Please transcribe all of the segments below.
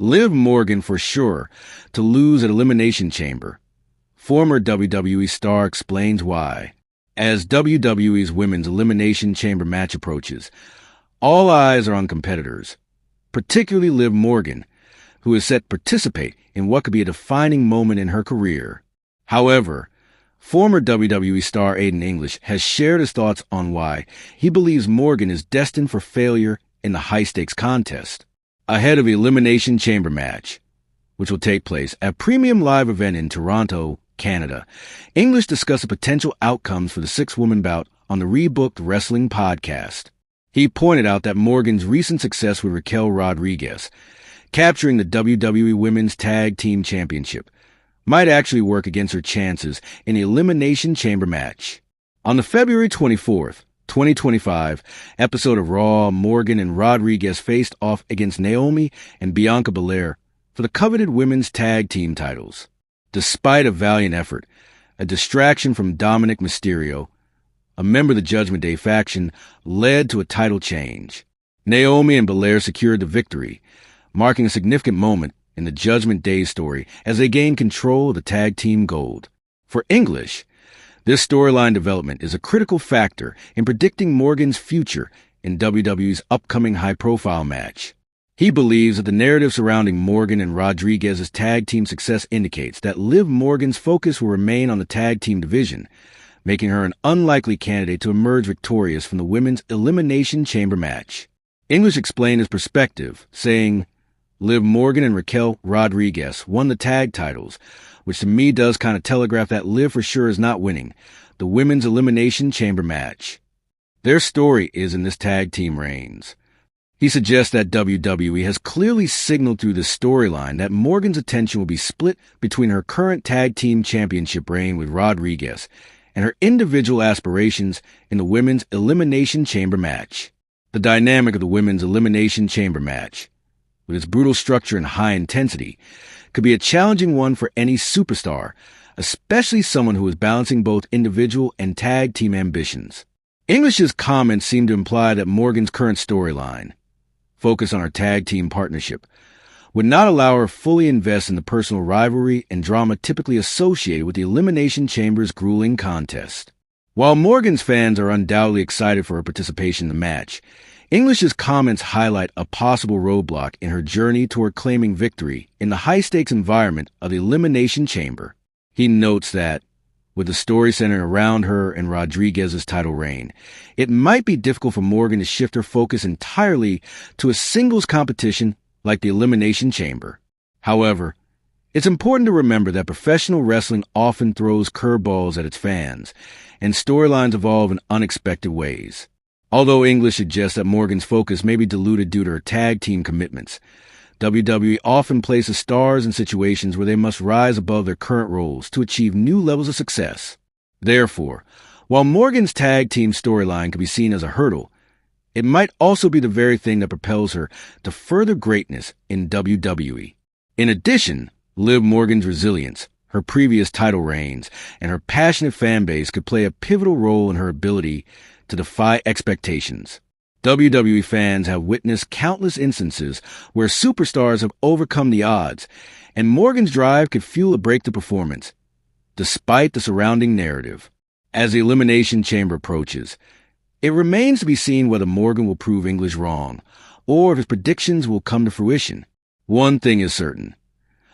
Liv Morgan for sure to lose at Elimination Chamber. Former WWE star explains why. As WWE's Women's Elimination Chamber match approaches, all eyes are on competitors, particularly Liv Morgan, who is set to participate in what could be a defining moment in her career. However, former WWE star Aiden English has shared his thoughts on why he believes Morgan is destined for failure in the high-stakes contest, ahead of the Elimination Chamber match, which will take place at a premium live event in Toronto, Canada. English discussed the potential outcomes for the six-woman bout on the Rebooked Wrestling podcast. He pointed out that Morgan's recent success with Raquel Rodriguez, capturing the WWE Women's Tag Team Championship, might actually work against her chances in the Elimination Chamber match. On the February 24th, 2025 episode of Raw, Morgan and Rodriguez faced off against Naomi and Bianca Belair for the coveted women's tag team titles. Despite a valiant effort, a distraction from Dominic Mysterio, a member of the Judgment Day faction, led to a title change. Naomi and Belair secured the victory, marking a significant moment in the Judgment Day story as they gained control of the tag team gold. For English, this storyline development is a critical factor in predicting Morgan's future in WWE's upcoming high-profile match. He believes that the narrative surrounding Morgan and Rodriguez's tag team success indicates that Liv Morgan's focus will remain on the tag team division, making her an unlikely candidate to emerge victorious from the women's Elimination Chamber match. English explained his perspective, saying, Liv Morgan and Raquel Rodriguez won the tag titles, which to me does kind of telegraph that Liv for sure is not winning the women's Elimination Chamber match. Their story is in this tag team reigns. He suggests that WWE has clearly signaled through this storyline that Morgan's attention will be split between her current tag team championship reign with Rodriguez and her individual aspirations in the women's Elimination Chamber match. The dynamic of the women's Elimination Chamber match, with its brutal structure and high intensity, could be a challenging one for any superstar, especially someone who is balancing both individual and tag team ambitions. English's comments seem to imply that Morgan's current storyline, focus on her tag team partnership, would not allow her fully invest in the personal rivalry and drama typically associated with the Elimination Chamber's grueling contest. While Morgan's fans are undoubtedly excited for her participation in the match, English's comments highlight a possible roadblock in her journey toward claiming victory in the high-stakes environment of the Elimination Chamber. He notes that, with the story centering around her and Rodriguez's title reign, it might be difficult for Morgan to shift her focus entirely to a singles competition like the Elimination Chamber. However, it's important to remember that professional wrestling often throws curveballs at its fans, and storylines evolve in unexpected ways. Although English suggests that Morgan's focus may be diluted due to her tag team commitments, WWE often places stars in situations where they must rise above their current roles to achieve new levels of success. Therefore, while Morgan's tag team storyline can be seen as a hurdle, it might also be the very thing that propels her to further greatness in WWE. In addition, Liv Morgan's resilience, her previous title reigns, and her passionate fan base could play a pivotal role in her ability to defy expectations. WWE fans have witnessed countless instances where superstars have overcome the odds, and Morgan's drive could fuel a breakthrough performance, despite the surrounding narrative. As the Elimination Chamber approaches, it remains to be seen whether Morgan will prove English wrong, or if his predictions will come to fruition. One thing is certain.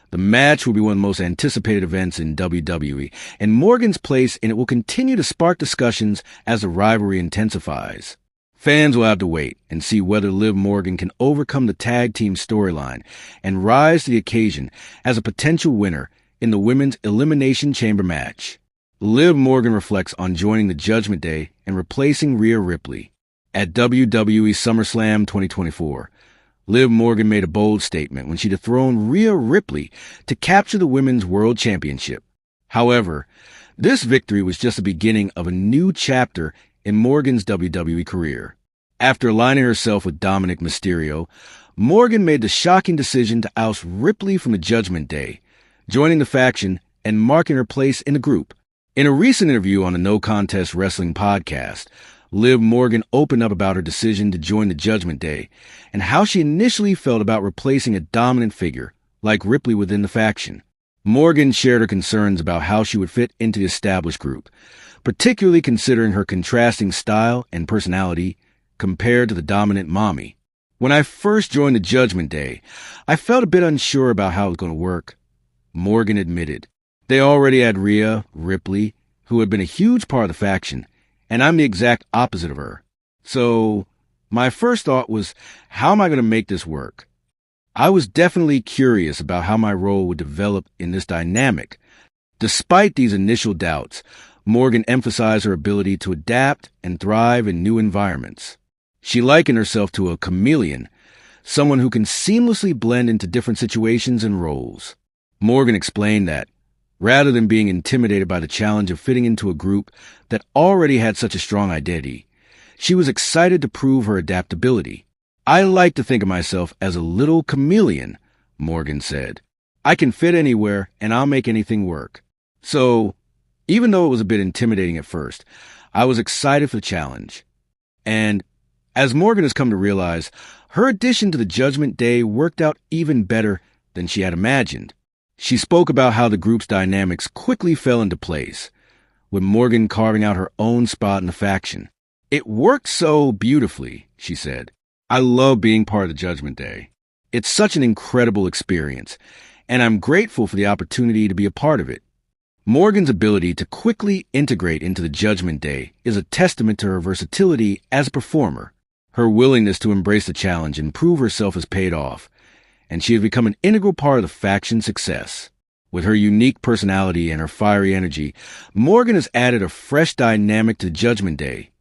The match will be one of the most anticipated events in WWE, and Morgan's place in it will continue to spark discussions as the rivalry intensifies. Fans will have to wait and see whether Liv Morgan can overcome the tag team storyline and rise to the occasion as a potential winner in the women's Elimination Chamber match. Liv Morgan reflects on joining the Judgment Day and replacing Rhea Ripley. At WWE SummerSlam 2024, Liv Morgan made a bold statement when she dethroned Rhea Ripley to capture the Women's World Championship. However, this victory was just the beginning of a new chapter in Morgan's WWE career. After aligning herself with Dominic Mysterio, Morgan made the shocking decision to oust Ripley from the Judgment Day, joining the faction and marking her place in the group. In a recent interview on the No Contest Wrestling podcast, Liv Morgan opened up about her decision to join the Judgment Day and how she initially felt about replacing a dominant figure like Ripley within the faction. Morgan shared her concerns about how she would fit into the established group, particularly considering her contrasting style and personality compared to the dominant mommy. When I first joined the Judgment Day, I felt a bit unsure about how it was going to work, Morgan admitted. They already had Rhea Ripley, who had been a huge part of the faction, and I'm the exact opposite of her. So my first thought was, how am I going to make this work? I was definitely curious about how my role would develop in this dynamic. Despite these initial doubts, Morgan emphasized her ability to adapt and thrive in new environments. She likened herself to a chameleon, someone who can seamlessly blend into different situations and roles. Morgan explained that, rather than being intimidated by the challenge of fitting into a group that already had such a strong identity, she was excited to prove her adaptability. I like to think of myself as a little chameleon, Morgan said. I can fit anywhere and I'll make anything work. So, even though it was a bit intimidating at first, I was excited for the challenge. And as Morgan has come to realize, her addition to the Judgment Day worked out even better than she had imagined. She spoke about how the group's dynamics quickly fell into place, with Morgan carving out her own spot in the faction. It worked so beautifully, she said. I love being part of the Judgment Day. It's such an incredible experience, and I'm grateful for the opportunity to be a part of it. Morgan's ability to quickly integrate into the Judgment Day is a testament to her versatility as a performer. Her willingness to embrace the challenge and prove herself has paid off, and she has become an integral part of the faction's success. With her unique personality and her fiery energy, Morgan has added a fresh dynamic to Judgment Day,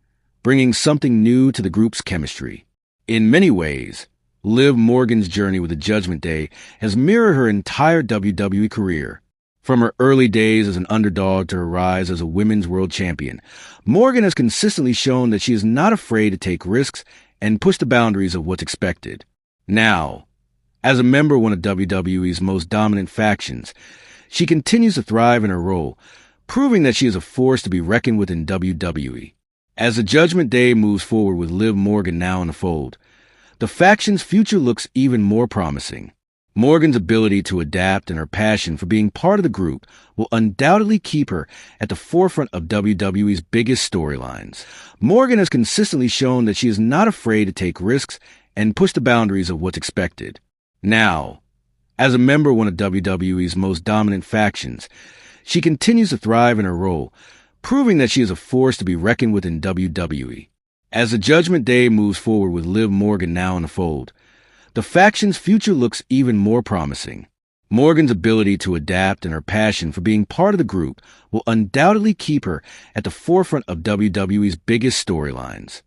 bringing something new to the group's chemistry. In many ways, Liv Morgan's journey with the Judgment Day has mirrored her entire WWE career. From her early days as an underdog to her rise as a women's world champion, Morgan has consistently shown that she is not afraid to take risks and push the boundaries of what's expected. Now, as a member of one of WWE's most dominant factions, she continues to thrive in her role, proving that she is a force to be reckoned with in WWE. As the Judgment Day moves forward with Liv Morgan now in the fold, the faction's future looks even more promising. Morgan's ability to adapt and her passion for being part of the group will undoubtedly keep her at the forefront of WWE's biggest storylines. Morgan has consistently shown that she is not afraid to take risks and push the boundaries of what's expected. Now, as a member of one of WWE's most dominant factions, she continues to thrive in her role, proving that she is a force to be reckoned with in WWE. As the Judgment Day moves forward with Liv Morgan now in the fold, the faction's future looks even more promising. Morgan's ability to adapt and her passion for being part of the group will undoubtedly keep her at the forefront of WWE's biggest storylines.